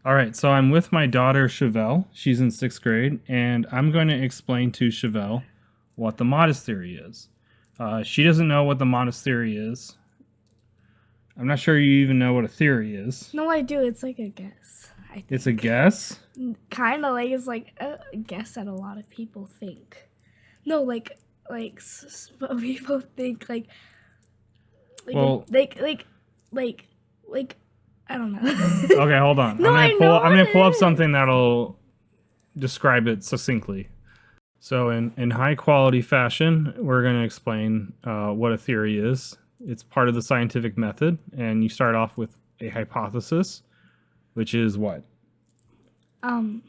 All right, so I'm with my daughter Chevelle. She's in 6th grade, and I'm going to explain to Chevelle what the modest theory is. She doesn't know what the modest theory is. I'm not sure you even know what a theory is. No, I do. It's like a guess. I think. It's a guess? Kind of like it's like a guess that a lot of people think. No, like people think Well, I don't know. okay, hold on. No, I'm gonna pull up something that'll describe it succinctly. So in high quality fashion, we're going to explain what a theory is. It's part of the scientific method, and you start off with a hypothesis, which is what? A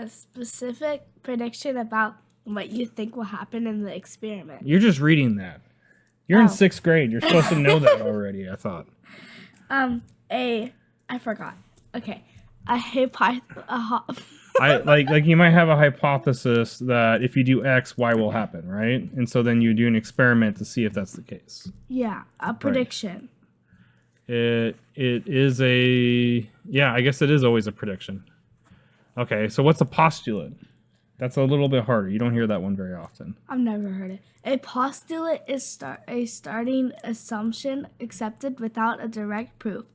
specific prediction about what you think will happen in the experiment. You're just reading that. You're in 6th grade. You're supposed to know that already, I thought. I forgot. Okay. Like you might have a hypothesis that if you do X, Y will happen, right? And so then you do an experiment to see if that's the case. Yeah, a prediction. Right. It is I guess it is always a prediction. Okay, so what's a postulate? That's a little bit harder. You don't hear that one very often. I've never heard it. A postulate is a starting assumption accepted without a direct proof,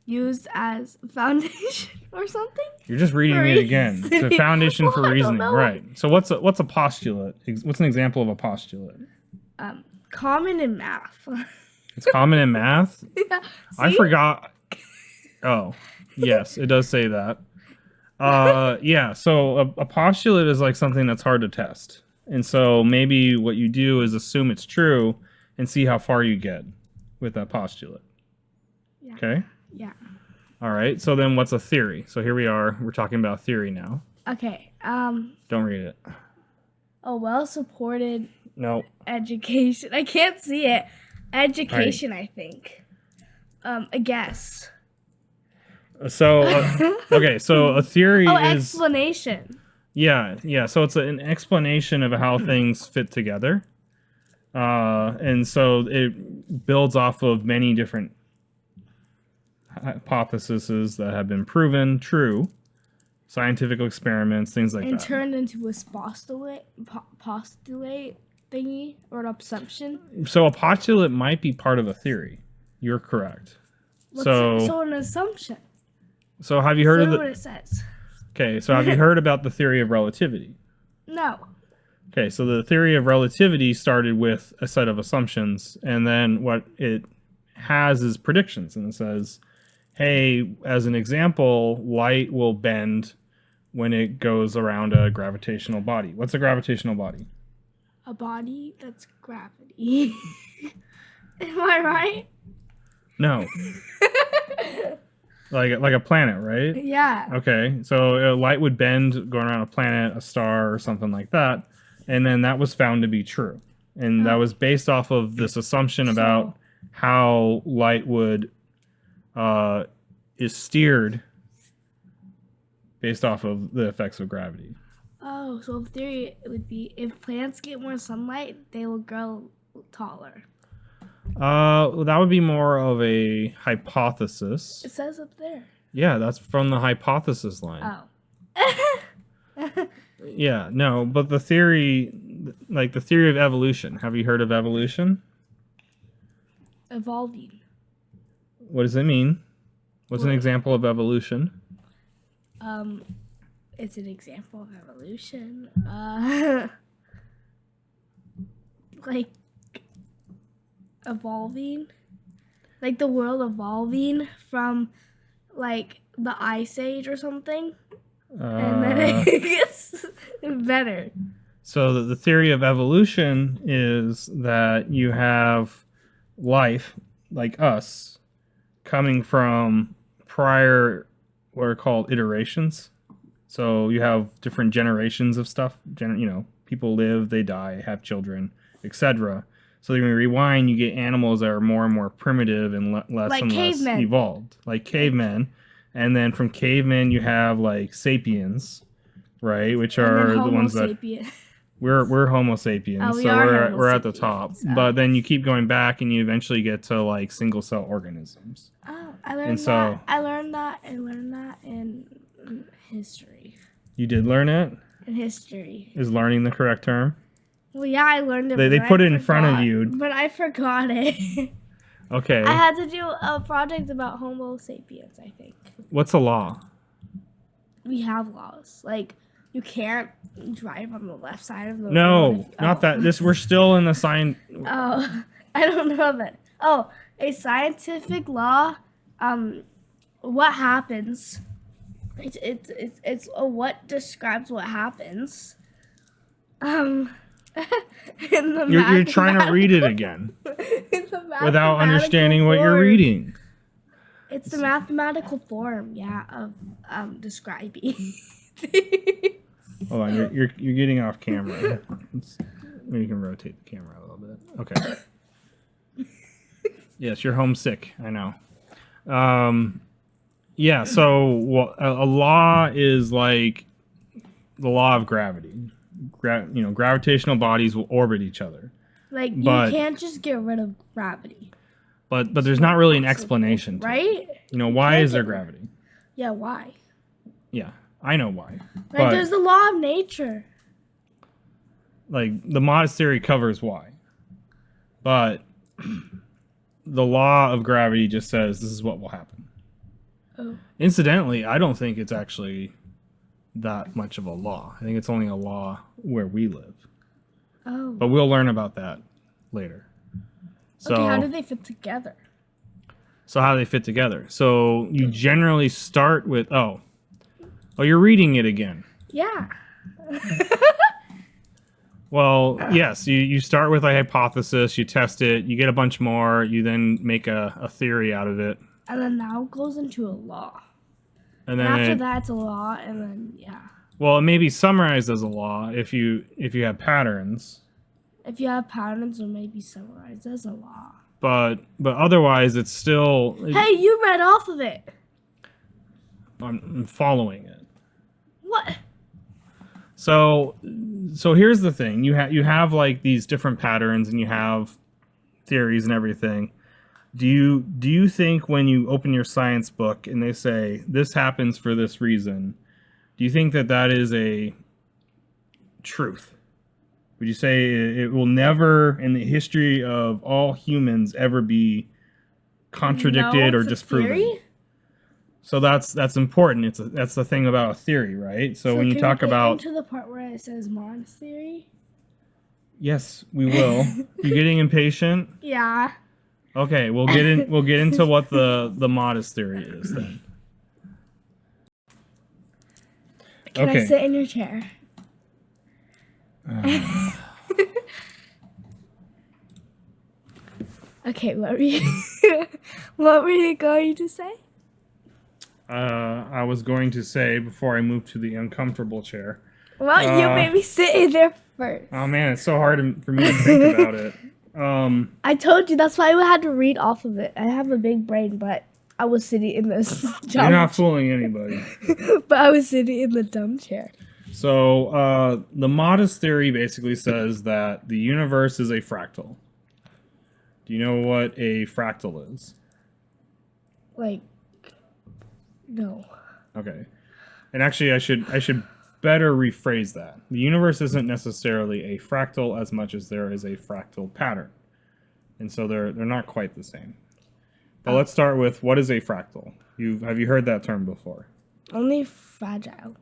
used as foundation or something. You're just reading it again. It's a foundation for reasoning, right? So what's a postulate? What's an example of a postulate? Common in math. It's common in math? Yeah. I forgot. Oh, yes, it does say that. Yeah, so a postulate is like something that's hard to test. And so maybe what you do is assume it's true and see how far you get with that postulate. Yeah. Okay? Yeah. All right, so then what's a theory? So here we are. We're talking about theory now. Okay. Don't read it. A well-supported No. education. I can't see it. Education, right. I think. A guess. So, okay, so a theory is... explanation. Yeah. So it's an explanation of how things fit together. And so it builds off of many different hypotheses that have been proven true. Scientific experiments, things like that. And turned into a postulate thingy or an assumption. So a postulate might be part of a theory. You're correct. So an assumption. So have you heard of what it says? Okay, so have you heard about the theory of relativity? No. Okay, so the theory of relativity started with a set of assumptions, and then what it has is predictions, and it says, hey, as an example, light will bend when it goes around a gravitational body. What's a gravitational body? A body that's gravity. Am I right? No. Like a planet, right? Yeah. Okay, so light would bend going around a planet, a star, or something like that, and then that was found to be true. And that was based off of this assumption about how light would is steered based off of the effects of gravity. Oh, so in theory it would be if plants get more sunlight, they will grow taller. That would be more of a hypothesis. It says up there. Yeah, that's from the hypothesis line. Oh. Yeah, no, but the theory, like the theory of evolution. Have you heard of evolution? Evolving. What does it mean? What's an example of evolution? It's an example of evolution. Like evolving, like the world evolving from like the ice age or something, and then it gets better. So the theory of evolution is that you have life, like us, coming from prior what are called iterations. So you have different generations of stuff. People live, they die, have children, etc. So when you rewind, you get animals that are more and more primitive and less and less evolved, like cavemen. And then from cavemen, you have like sapiens, right? Which are the ones that we're Homo sapiens, so we're at the top. So. But then you keep going back, and you eventually get to like single cell organisms. Oh. I learned And so that. I learned that in history. you did learn it? In history. Is learning the correct term? Well, yeah, I learned it. They put it in front of you. But I forgot it. Okay. I had to do a project about Homo sapiens, I think. What's a law? We have laws. Like, you can't drive on the left side of the road. No, not that. We're still in the sign. Oh, I don't know that. Oh, a scientific law. What happens? It's what describes what happens. You're trying to read it again without understanding what you're reading. It's the mathematical form, yeah, of describing. Hold on, you're getting off camera. Maybe you can rotate the camera a little bit. Okay. Yes, you're homesick. I know. Yeah. So a law is like the law of gravity. Gravitational bodies will orbit each other. Like, you can't just get rid of gravity. But there's not really an explanation to it. Right? Why is there gravity? Yeah, why? Yeah, I know why. Like, there's the law of nature. Like, the modest theory covers why. But the law of gravity just says this is what will happen. Oh. Incidentally, I don't think it's actually that much of a law. I think it's only a law where we live. Oh. But we'll learn about that later. So, okay, how do they fit together? So how do they fit together? So you generally start with you're reading it again. Yeah. Well, yes, you start with a hypothesis, you test it, you get a bunch more, you then make a theory out of it. And then now it goes into a law. And then after that, it's a law, and then, yeah. Well, it may be summarized as a law if you have patterns. If you have patterns, it may be summarized as a law. But otherwise, it's still... Hey, you read off of it. I'm following it. What? So here's the thing. You have like these different patterns, and you have theories and everything. Do you think when you open your science book and they say this happens for this reason, do you think that is a truth? Would you say it will never in the history of all humans ever be contradicted or disproven? Theory? So that's important. That's the thing about a theory, right? So when you talk about into the part where it says Mon's theory? Yes, we will. You getting impatient? Yeah. Okay, we'll get into what the modest theory is then. Can I sit in your chair? Okay, what were you going to say? I was going to say before I moved to the uncomfortable chair. Well, you made me sit in there first. Oh man, it's so hard for me to think about it. I told you that's why I had to read off of it. I have a big brain, but I was sitting in this dumb chair. You're not fooling anybody. But I was sitting in the dumb chair. So the modest theory basically says that the universe is a fractal. Do you know what a fractal is? Like, no. Okay. And actually, I should better rephrase that. The universe isn't necessarily a fractal as much as there is a fractal pattern. And so they're not quite the same. But let's start with, what is a fractal? Have you heard that term before? Only fragile.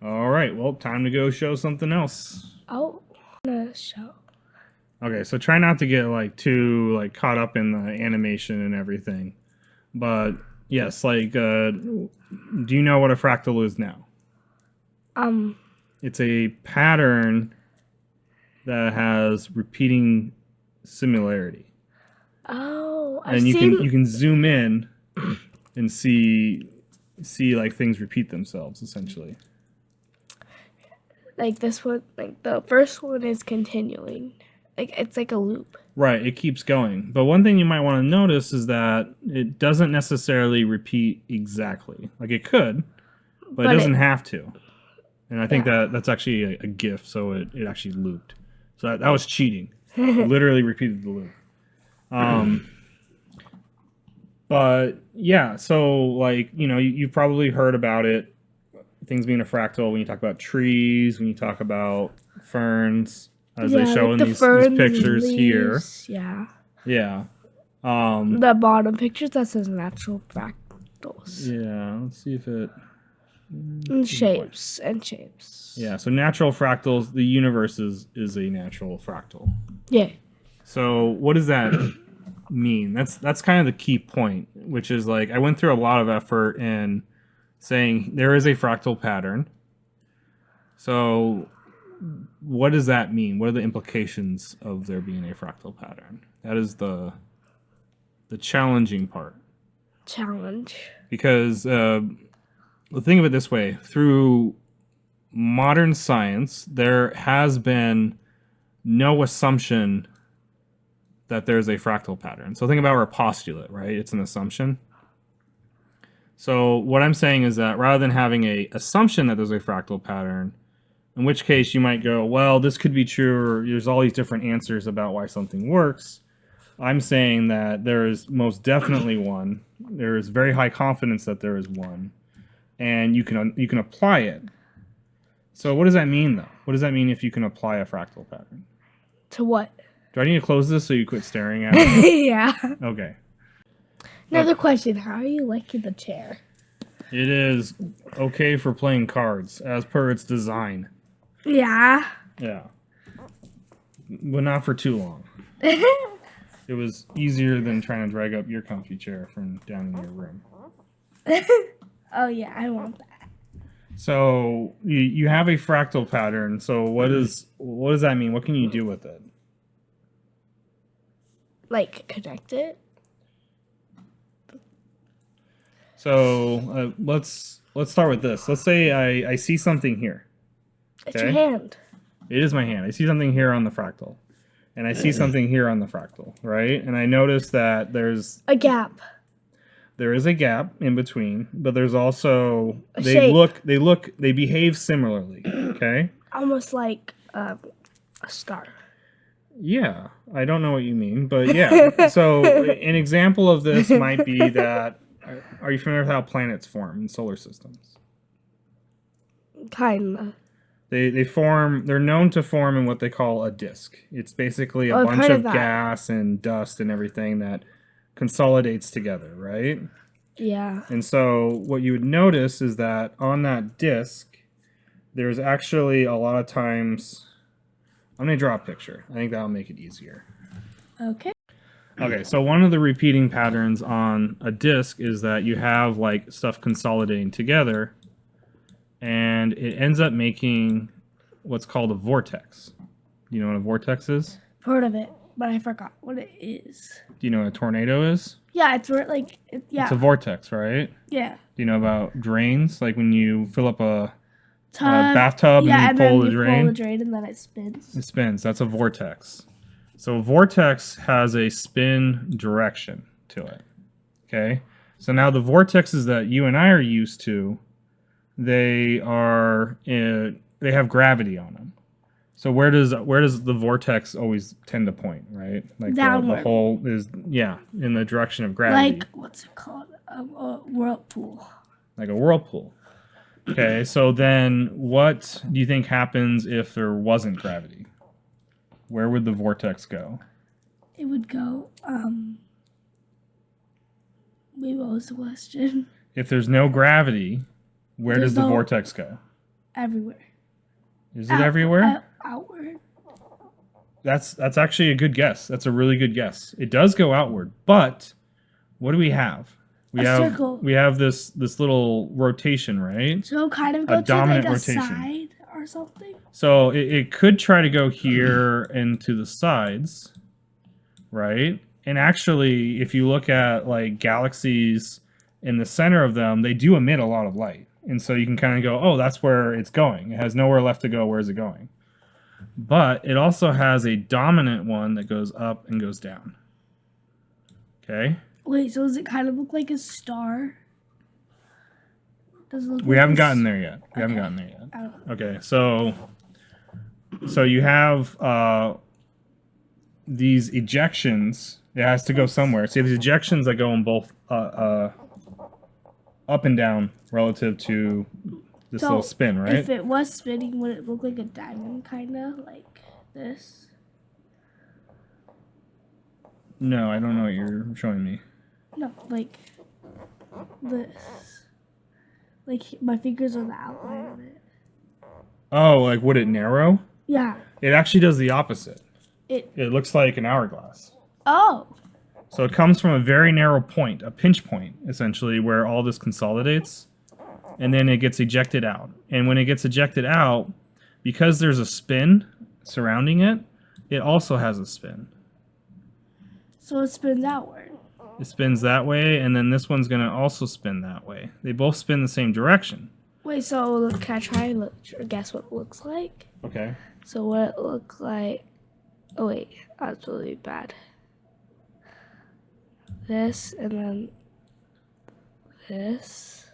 All right, well, time to go show something else. Oh, the show. Okay, so try not to get too caught up in the animation and everything. But yes, do you know what a fractal is now? It's a pattern that has repeating similarity. Oh, and you can zoom in and see things repeat themselves essentially. Like this one, the first one is continuing. It's like a loop. Right, it keeps going. But one thing you might want to notice is that it doesn't necessarily repeat exactly. It could, but it doesn't have to. And I think that's actually a gift, so it actually looped. So that was cheating. It literally repeated the loop. But yeah, so like, you've probably heard about it, things being a fractal when you talk about trees, when you talk about ferns, as they Yeah, show like in the these ferns and pictures here. leaves. Yeah. Yeah. The bottom pictures that says natural fractals. Yeah, let's see if it And shapes and shapes. Yeah, so natural fractals, the universe is a natural fractal. Yeah. So what does that mean? That's kind of the key point, which is like I went through a lot of effort in saying there is a fractal pattern. So what does that mean? What are the implications of there being a fractal pattern? That is the challenging part. Challenge. Because think of it this way: through modern science, there has been no assumption that there's a fractal pattern. So think about our postulate, right? It's an assumption. So what I'm saying is that rather than having a assumption that there's a fractal pattern, in which case you might go, well, this could be true, or there's all these different answers about why something works. I'm saying that there is most definitely one. There is very high confidence that there is one, and you can apply it. So what does that mean, though? What does that mean if you can apply a fractal pattern? To what? Do I need to close this so you quit staring at me? Yeah. Okay. Another question. How are you liking the chair? It is okay for playing cards, as per its design. Yeah. Yeah. But not for too long. It was easier than trying to drag up your comfy chair from down in your room. Oh, yeah. I want that. So you have a fractal pattern. So what does that mean? What can you do with it? Like, connect it? So let's start with this. Let's say I see something here. It's your hand. It is my hand. I see something here on the fractal. And I see something here on the fractal, right? And I notice that there's a gap. There is a gap in between, but there's also shape. They behave similarly, okay? Almost like a star. Yeah, I don't know what you mean, but yeah. So an example of this might be that, are you familiar with how planets form in solar systems? Kinda. They're known to form in what they call a disk. It's basically a bunch of gas and dust and everything that consolidates together, right? Yeah. And so what you would notice is that on that disk, there's actually a lot of times... I'm going to draw a picture. I think that'll make it easier. Okay. Okay, so one of the repeating patterns on a disk is that you have like stuff consolidating together, and it ends up making what's called a vortex. Do you know what a vortex is? Heard of it, but I forgot what it is. Do you know what a tornado is? Yeah, it's like yeah. It's a vortex, right? Yeah. Do you know about drains? Like when you fill up a bathtub and you pull the drain? Pull the drain and then it spins. It spins. That's a vortex. So a vortex has a spin direction to it. Okay? So now the vortexes that you and I are used to, they have gravity on them. So where does the vortex always tend to point, right? Like downward. The hole is in the direction of gravity. Like what's it called? A whirlpool. Like a whirlpool. Okay, so then what do you think happens if there wasn't gravity? Where would the vortex go? It would go, wait, what was the question? If there's no gravity, where does the vortex go? Everywhere. Is it everywhere? Outward. That's actually a good guess. That's a really good guess. It does go outward, but what do we have? We have circle. We have this little rotation, right? So kind of go a dominant to like rotation. a side or something. So it could try to go here and to the sides, right? And actually, if you look at like galaxies in the center of them, they do emit a lot of light. And so you can kind of go, oh, that's where it's going. It has nowhere left to go. Where's it going? But it also has a dominant one that goes up and goes down. Okay? Wait, so does it kind of look like a star? Does it look we haven't gotten there yet. We haven't gotten there yet. Oh. Okay, so you have these ejections It has to go somewhere. See, there's ejections that go in both up and down relative to this little spin, right? If it was spinning, would it look like a diamond, kind of like this? No, I don't know what you're showing me. No, like this. Like my fingers are the outline of it. Oh, like would it narrow? Yeah. It actually does the opposite. It looks like an hourglass. Oh. So it comes from a very narrow point, a pinch point, essentially, where all this consolidates, and then it gets ejected out. And when it gets ejected out, because there's a spin surrounding it, it also has a spin. So it spins outward. It spins that way, and then this one's going to also spin that way. They both spin the same direction. Wait, so can I try and guess what it looks like? Okay. So what it looks like... Oh, wait. That's really bad. This, and then this.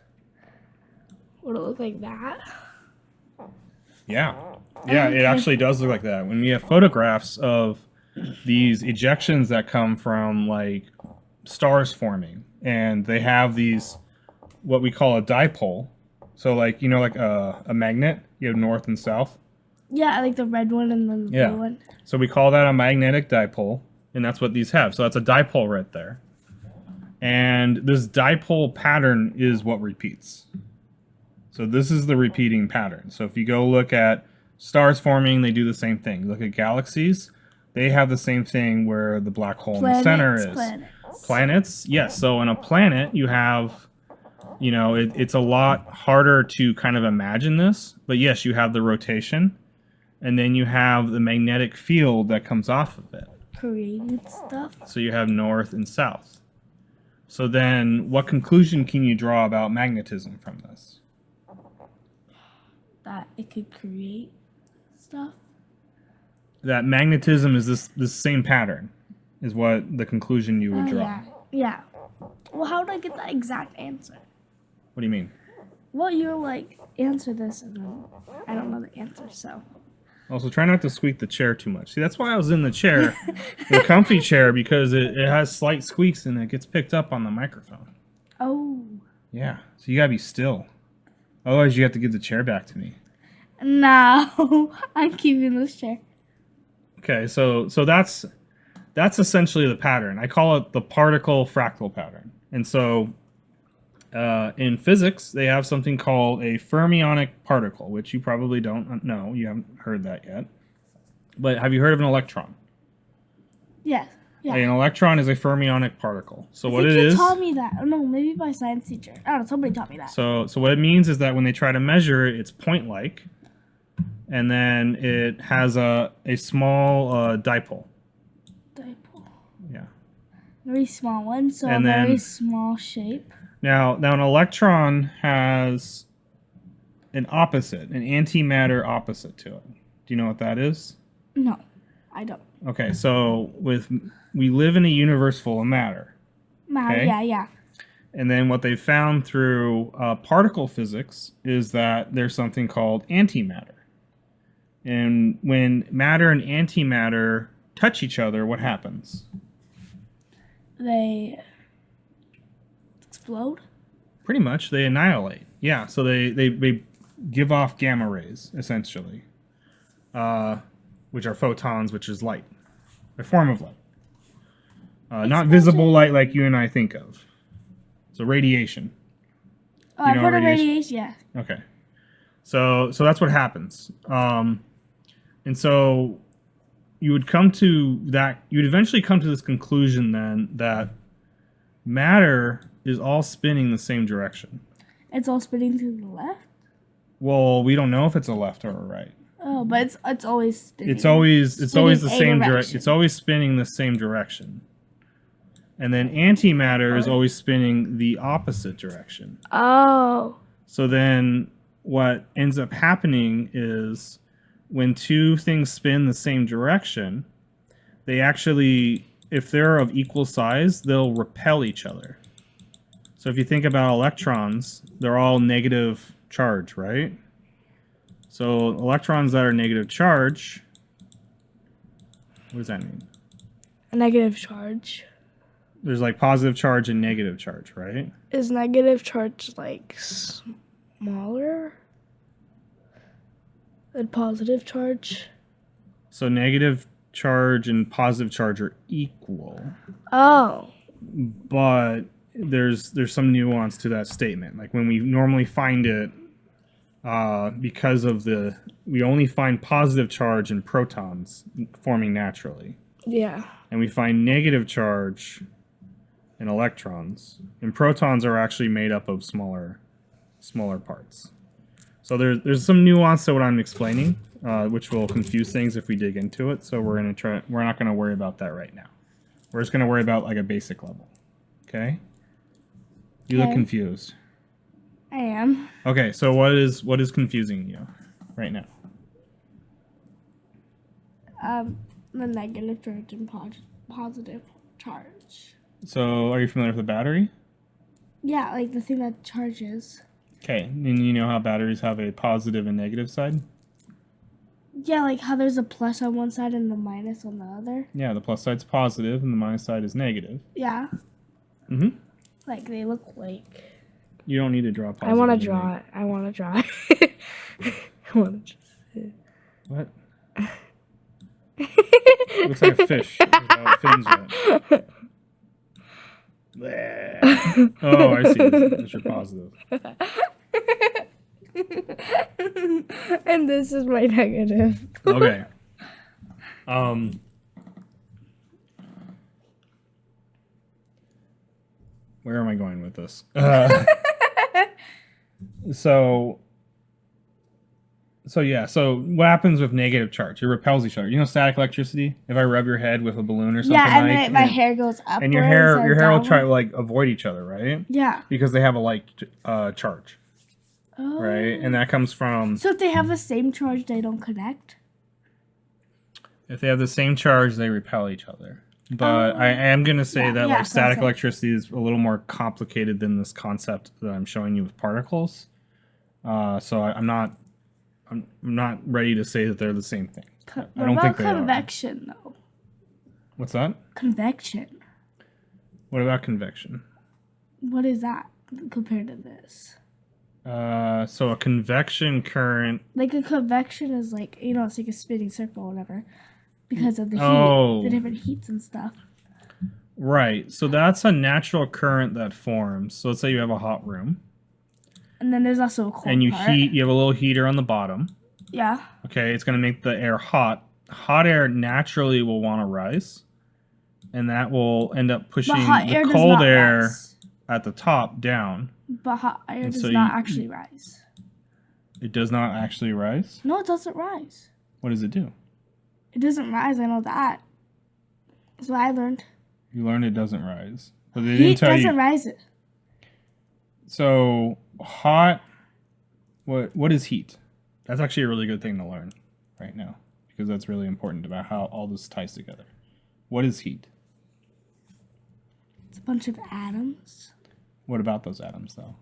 Would it look like that? Yeah. Yeah, it actually does look like that. When we have photographs of these ejections that come from, like, stars forming, and they have these, what we call a dipole. So, like, you know, like a magnet, you have north and south. Yeah, like the red one and then the blue one. So we call that a magnetic dipole, and that's what these have. So that's a dipole right there. And this dipole pattern is what repeats. So this is the repeating pattern. So if you go look at stars forming, they do the same thing. Look at galaxies, they have the same thing where the black hole in the center is. Planets, yes. So in a planet, you have, you know, it's a lot harder to kind of imagine this. But yes, you have the rotation, and then you have the magnetic field that comes off of it. Created stuff. So you have north and south. So then what conclusion can you draw about magnetism from this? That it could create stuff? That magnetism is this same pattern, is what the conclusion you would draw. Yeah. Well, how did I get the exact answer? What do you mean? Well, you're like, answer this, and then I don't know the answer, so. Also, try not to squeak the chair too much. See, that's why I was in the chair, the comfy chair, because it has slight squeaks and it gets picked up on the microphone. Oh. Yeah, so you gotta be still. Otherwise, you have to give the chair back to me. No, I'm keeping this chair. Okay, so that's essentially the pattern. I call it the particle fractal pattern. And so in physics, they have something called a fermionic particle, which you probably don't know. You haven't heard that yet. But have you heard of an electron? Yes. Yeah. An electron is a fermionic particle. So what it You is... taught me that. Oh, no, maybe my science teacher. I don't know, somebody taught me that. So what it means is that when they try to measure it, it's point-like. And then it has a small dipole. Dipole. Yeah. Very small one, so and a then, very small shape. Now an electron has an opposite, an antimatter opposite to it. Do you know what that is? No, I don't. Okay, so we live in a universe full of matter. Matter, okay? Yeah. And then what they found through particle physics is that there's something called antimatter. And when matter and antimatter touch each other, what happens? They explode? Pretty much, they annihilate. Yeah, so they give off gamma rays, essentially, which are photons, which is light, a form of light. Not visible light like you and I think of. So radiation. Oh, I've heard of radiation, yeah. Okay. So that's what happens. And so you would eventually come to this conclusion then that matter is all spinning the same direction. It's all spinning to the left? Well, we don't know if it's a left or a right. Oh, but it's always spinning. It's always the same direction. It's always spinning the same direction. And then antimatter is always spinning the opposite direction. Oh. So then what ends up happening is when two things spin the same direction, they actually, if they're of equal size, they'll repel each other. So if you think about electrons, they're all negative charge, right? So electrons that are negative charge, what does that mean? A negative charge. There's like positive charge and negative charge, right? Is negative charge like smaller than positive charge? So negative charge and positive charge are equal. Oh. But there's some nuance to that statement. Like when we normally find it, because of we only find positive charge in protons forming naturally. Yeah. And we find negative charge in electrons. And protons are actually made up of smaller parts. So there's some nuance to what I'm explaining, which will confuse things if we dig into it. So we're not gonna worry about that right now. We're just gonna worry about like a basic level. Okay? You look confused. I am. Okay, so what is confusing you right now? The negative charge and positive charge. So are you familiar with the battery? Yeah, like the thing that charges. Okay, and you know how batteries have a positive and negative side? Yeah, like how there's a plus on one side and the minus on the other. Yeah, the plus side's positive and the minus side is negative. Yeah. Mm-hmm. Like they look like. You don't need to draw positive. I want to draw it. I want to draw it. I want to just. What? Looks like a fish without fins yet. Oh, I see. That's your positive. And this is my negative. Okay. Where am I going with this? So what happens with negative charge? It repels each other. You know static electricity? If I rub your head with a balloon or something, yeah, and then my hair goes up. And your hair will try to like avoid each other, right? Yeah. Because they have a like charge. Oh. Right? And that comes from... So if they have the same charge, they don't connect? If they have the same charge, they repel each other. But I am going to say that like static electricity is a little more complicated than this concept that I'm showing you with particles. So I'm not ready to say that they're the same thing. I don't think they are. Convection, though? What's that? Convection. What about convection? What is that compared to this? So a convection current... Like a convection is like, it's like a spinning circle or whatever. Because of the heat, the different heats and stuff. Right. So that's a natural current that forms. So let's say you have a hot room. And then there's also a cold and you part. you have a little heater on the bottom. Yeah. Okay, it's going to make the air hot. Hot air naturally will want to rise. And that will end up pushing the cold air at the top down. But hot air does not actually rise. It does not actually rise? No, it doesn't rise. What does it do? It doesn't rise, I know that. That's what I learned. You learned it doesn't rise. But they didn't tell you. Heat doesn't rise it. So, hot... What is heat? That's actually a really good thing to learn right now. Because that's really important about how all this ties together. What is heat? It's a bunch of atoms. What about those atoms, though?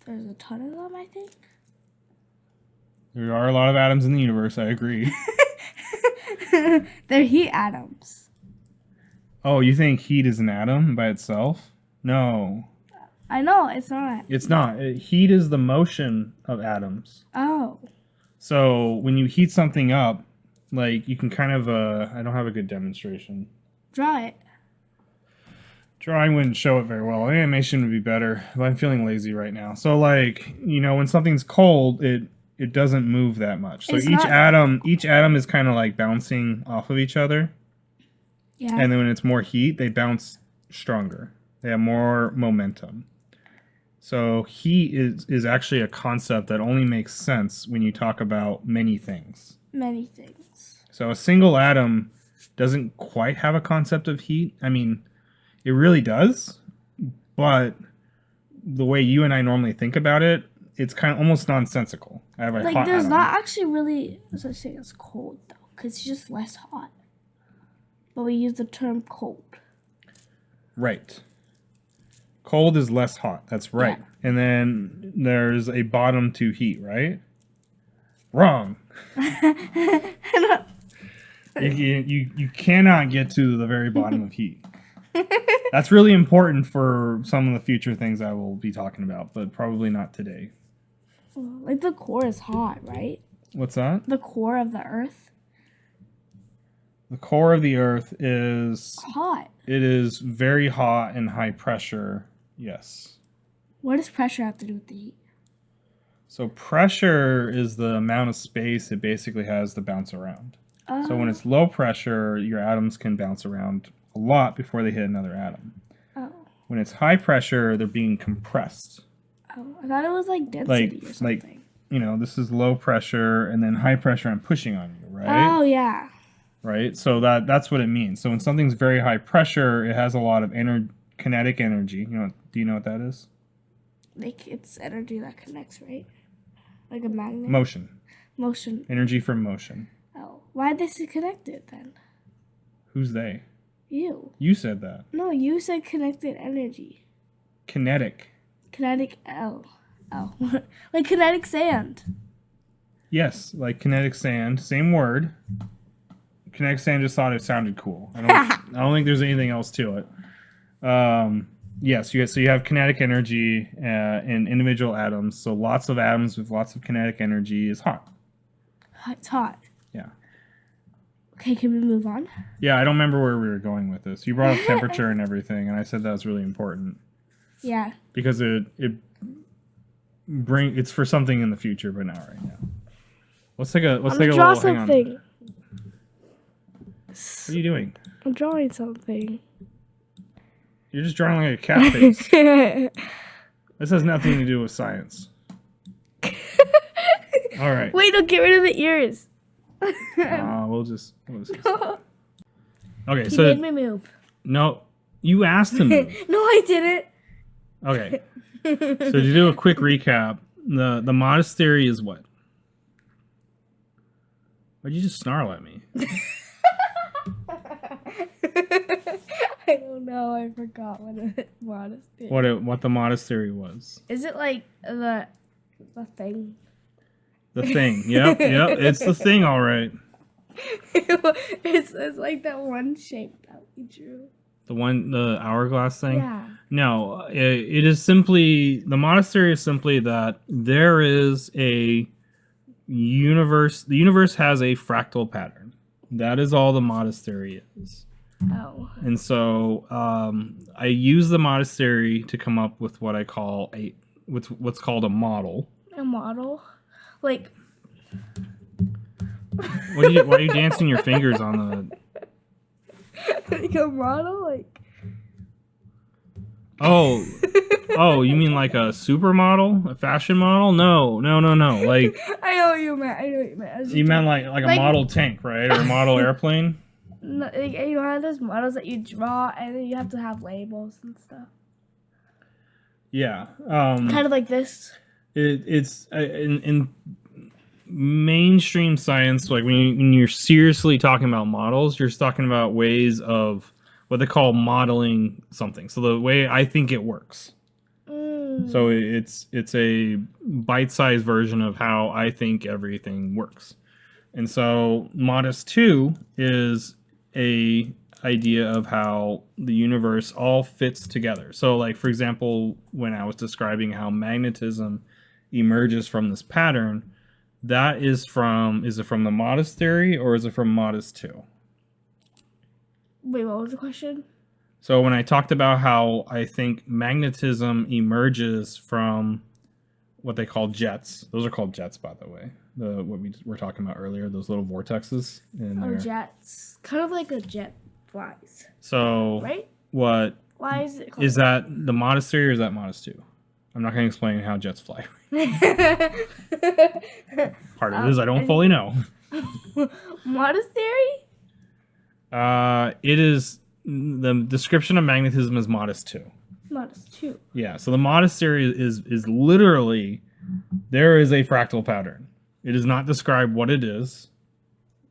There's a ton of them, I think. There are a lot of atoms in the universe, I agree. They're heat atoms. Oh, you think heat is an atom by itself? No. I know, it's not. It's not. Heat is the motion of atoms. Oh. So when you heat something up, like you can kind of, I don't have a good demonstration. Draw it. Drawing wouldn't show it very well. Animation would be better, but I'm feeling lazy right now. So like, when something's cold, it doesn't move that much. So each atom is kind of like bouncing off of each other. Yeah. And then when it's more heat, they bounce stronger. They have more momentum. So heat is actually a concept that only makes sense when you talk about many things. Many things. So a single atom doesn't quite have a concept of heat. I mean, it really does, but the way you and I normally think about it, it's kind of almost nonsensical. I have a hot there's atom. not actually really such thing as cold, though, because it's just less hot. But we use the term cold. Right. Cold is less hot. That's right. Yeah. And then there's a bottom to heat, right? Wrong. You cannot get to the very bottom of heat. That's really important for some of the future things I will be talking about, but probably not today. Like the core is hot, right? What's that? The core of the Earth. The core of the Earth is hot. It is very hot and high pressure. Yes. What does pressure have to do with the heat? So pressure is the amount of space it basically has to bounce around. So when it's low pressure, your atoms can bounce around a lot before they hit another atom. Oh. When it's high pressure, they're being compressed. Oh, I thought it was like density or something. This is low pressure, and then high pressure I'm pushing on you, right? Oh, yeah. Right? So that's what it means. So when something's very high pressure, it has a lot of kinetic energy. Do you know what that is? Like it's energy that connects, right? Like a magnet? Motion. Energy from motion. Oh. Why are they so connected then? Who's they? You. You said that. No, you said connected energy. Kinetic. Kinetic L. Oh. Like kinetic sand. Yes, like kinetic sand. Same word. Kinetic sand just thought it sounded cool. I don't think there's anything else to it. Yes, so you have kinetic energy in individual atoms. So lots of atoms with lots of kinetic energy is hot. It's hot. Yeah. Okay, can we move on? Yeah, I don't remember where we were going with this. You brought up temperature and everything, and I said that was really important. Yeah. Because it's for something in the future, but not right now. Let's take a draw little hang on. something. What are you doing? I'm drawing something. You're just drawing like a cat face. This has nothing to do with science. All right. Wait, don't get rid of the ears. We'll just okay, He so made me move. No, you asked him. No, I didn't. Okay. So to do a quick recap, the modest theory is what? Why'd you just snarl at me? I don't know. I forgot what a modest theory. What the modest theory was. Is it like the thing? The thing. Yep. It's the thing, all right. it's like that one shape that we drew. The hourglass thing? Yeah. No, it is simply, the modest theory is simply that there is a universe, the universe has a fractal pattern. That is all the modest theory is. Oh. And so I use the modest theory to come up with what I call what's called a model. A model? Like... Why are you dancing your fingers on the... Like a model? Like... Oh, you mean like a supermodel? A fashion model? No. Like... I know what you meant. You meant like a model tank, right? Or a model airplane? No, like, you know how those models that you draw and then you have to have labels and stuff? Yeah. Kind of like this? It's in mainstream science, like when you're seriously talking about models, you're talking about ways of what they call modeling something. So the way I think it works. So it's a bite-sized version of how I think everything works. And so modest 2 is a idea of how the universe all fits together. So like, for example, when I was describing how magnetism emerges from this pattern, that is it from the modest theory or is it from modest 2? Wait, what was the question? So when I talked about how I think magnetism emerges from what they call jets, those are called jets, by the way. What we were talking about earlier, those little vortexes. Jets. Kind of like a jet flies. So right? What? Why is it called is that the modest theory or is that modest 2? I'm not going to explain how jets fly. Part of it is I don't fully know. Modest theory? It is the description of magnetism is modest 2. Modest 2. Yeah. So the modest theory is literally there is a fractal pattern. It does not describe what it is,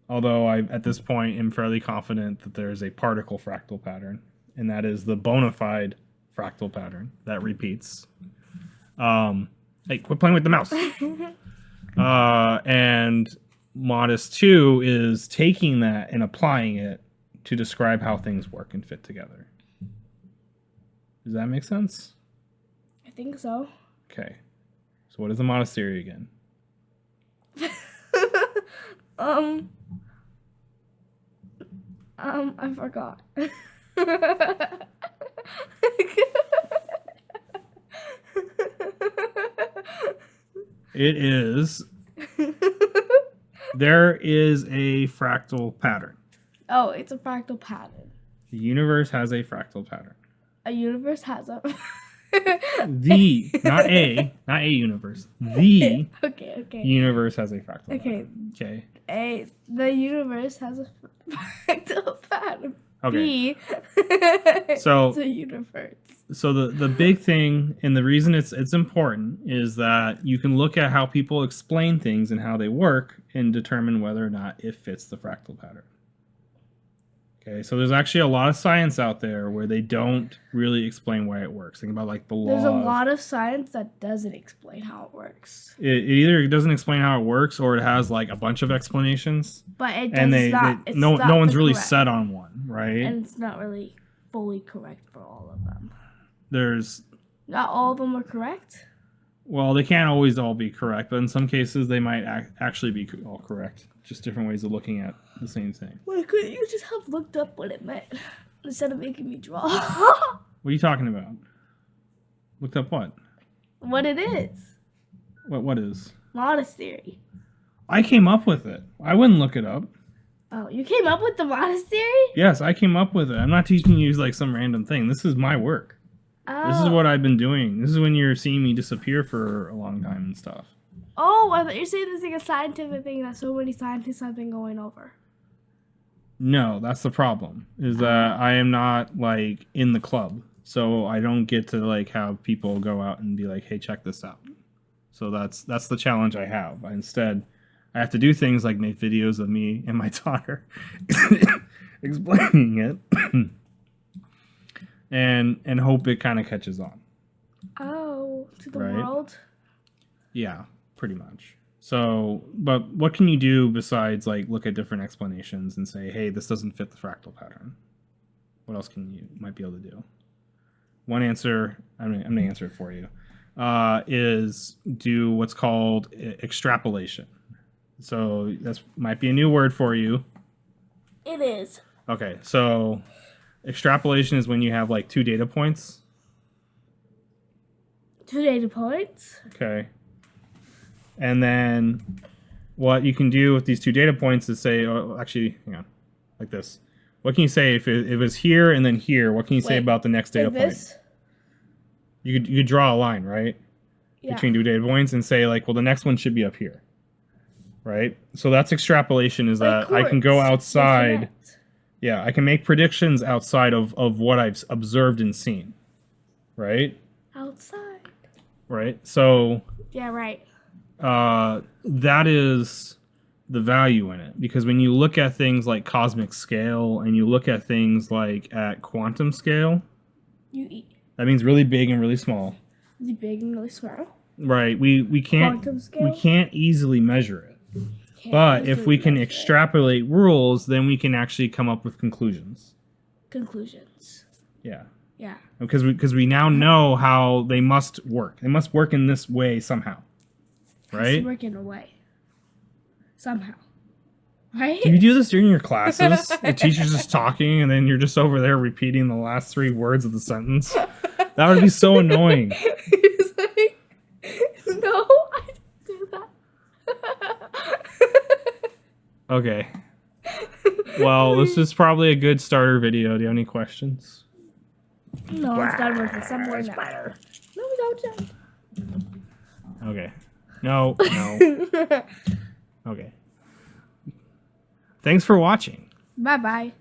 although I at this point am fairly confident that there is a particle fractal pattern, and that is the bona fide fractal pattern that repeats. Hey, quit playing with the mouse. And Modest 2 is taking that and applying it to describe how things work and fit together. Does that make sense? I think so. Okay. So what is the modest theory again? I forgot. It is there is a fractal pattern. Oh, it's a fractal pattern. The universe has a fractal pattern. A universe has a not a universe. The okay. universe has a fractal Okay. pattern. Okay. The universe has a fractal pattern. Okay. So it's a universe. So the big thing and the reason it's important is that you can look at how people explain things and how they work and determine whether or not it fits the fractal pattern. Okay, so there's actually a lot of science out there where they don't really explain why it works. Think about like the law. There's a lot of science that doesn't explain how it works. It either doesn't explain how it works or it has like a bunch of explanations. But it does not. No one's really set on one, right? And it's not really fully correct for all of them. Not all of them are correct? Well, they can't always all be correct, but in some cases they might actually be all correct. Just different ways of looking at the same thing. Why couldn't you just have looked up what it meant instead of making me draw? What are you talking about? Looked up what? What it is. What is? Modest theory. I came up with it. I wouldn't look it up. Oh, you came up with the modest theory? Yes, I came up with it. I'm not teaching you like some random thing. This is my work. Oh. This is what I've been doing. This is when you're seeing me disappear for a long time and stuff. Oh, I thought you were saying this like a scientific thing that so many scientists have been going over. No, that's the problem. Is that I am not like in the club. So I don't get to like have people go out and be like, hey, check this out. So that's the challenge I have. Instead, I have to do things like make videos of me and my daughter explaining it and hope it kind of catches on. Oh, to the world? Yeah, pretty much. So, but what can you do besides like look at different explanations and say, hey, this doesn't fit the fractal pattern? What else might be able to do? One answer, I'm going to answer it for you, is do what's called extrapolation. So that might be a new word for you. It is. Okay, so extrapolation is when you have like 2 data points. 2 data points? Okay. And then what you can do with these 2 data points is say, oh, actually, hang on, like this. What can you say if it was here and then here? What can you say about the next data point? You could draw a line, right? Yeah. Between 2 data points and say like, well, the next one should be up here. Right? So that's extrapolation is that I can go outside. Yeah, I can make predictions outside of what I've observed and seen. Right? Outside. Right? So... Yeah, right. That is the value in it. Because when you look at things like cosmic scale and you look at things like at quantum scale... That means really big and really small. Really big and really small. Right. We can't... Quantum scale? We can't easily measure it. But if we can extrapolate rules, then we can actually come up with conclusions. Conclusions. Yeah. Yeah. Because we now know how they must work. They must work in this way somehow. Right? It must work in a way. Somehow. Right? Do you do this during your classes? The teacher's just talking and then you're just over there repeating the last 3 words of the sentence? That would be so annoying. He's like, no, I didn't do that. Okay. Well, this is probably a good starter video. Do you have any questions? No, it's done with it somewhere now. No, don't. Okay. No. Okay. Thanks for watching. Bye-bye.